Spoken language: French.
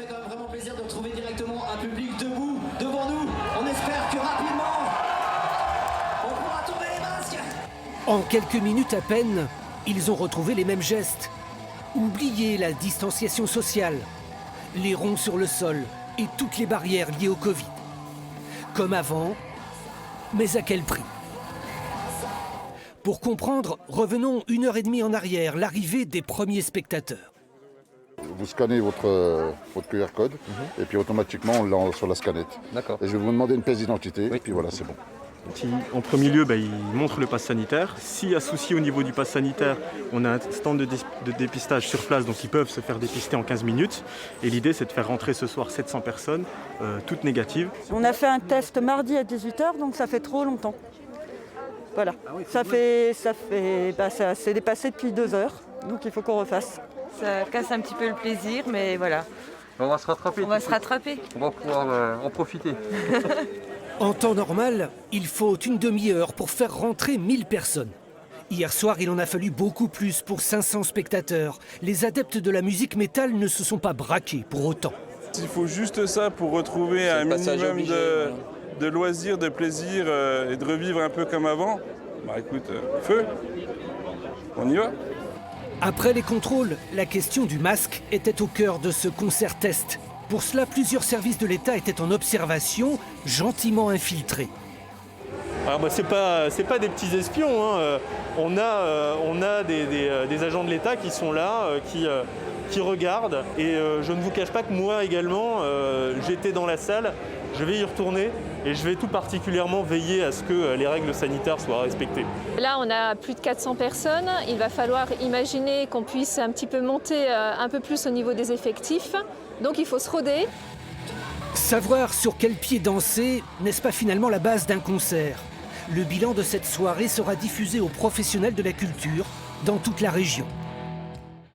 fait quand même vraiment plaisir de retrouver directement un public debout devant nous. On espère que rapidement, on pourra tomber les masques. En quelques minutes à peine, ils ont retrouvé les mêmes gestes. Oubliez la distanciation sociale, les ronds sur le sol et toutes les barrières liées au Covid. Comme avant, mais à quel prix? Pour comprendre, revenons 1h30 en arrière, l'arrivée des premiers spectateurs. Vous scannez votre QR code et puis automatiquement on l'a sur la scannette. D'accord. Et je vais vous demander une pièce d'identité et puis voilà, c'est bon. En premier lieu, il montre le pass sanitaire. S'il y a souci au niveau du pass sanitaire, on a un stand de dépistage sur place, donc ils peuvent se faire dépister en 15 minutes. Et l'idée, c'est de faire rentrer ce soir 700 personnes, toutes négatives. On a fait un test mardi à 18h, donc ça fait trop longtemps. Voilà. Ah oui, ça s'est dépassé depuis 2 heures, donc il faut qu'on refasse. Ça casse un petit peu le plaisir, mais voilà. On va se rattraper. On va se rattraper. On va pouvoir en profiter. En temps normal, il faut une demi-heure pour faire rentrer 1000 personnes. Hier soir, il en a fallu beaucoup plus pour 500 spectateurs. Les adeptes de la musique métal ne se sont pas braqués pour autant. Il faut juste ça pour retrouver un minimum de loisirs, de plaisir et de revivre un peu comme avant. Bah écoute, feu, on y va. Après les contrôles, la question du masque était au cœur de ce concert test. Pour cela, plusieurs services de l'État étaient en observation, gentiment infiltrés. Alors c'est pas des petits espions, hein. On a des agents de l'État qui sont là, qui regardent. Et je ne vous cache pas que moi également, j'étais dans la salle, je vais y retourner et je vais tout particulièrement veiller à ce que les règles sanitaires soient respectées. Là, on a plus de 400 personnes. Il va falloir imaginer qu'on puisse un petit peu monter un peu plus au niveau des effectifs. Donc il faut se roder. Savoir sur quel pied danser, n'est-ce pas finalement la base d'un concert? Le bilan de cette soirée sera diffusé aux professionnels de la culture dans toute la région.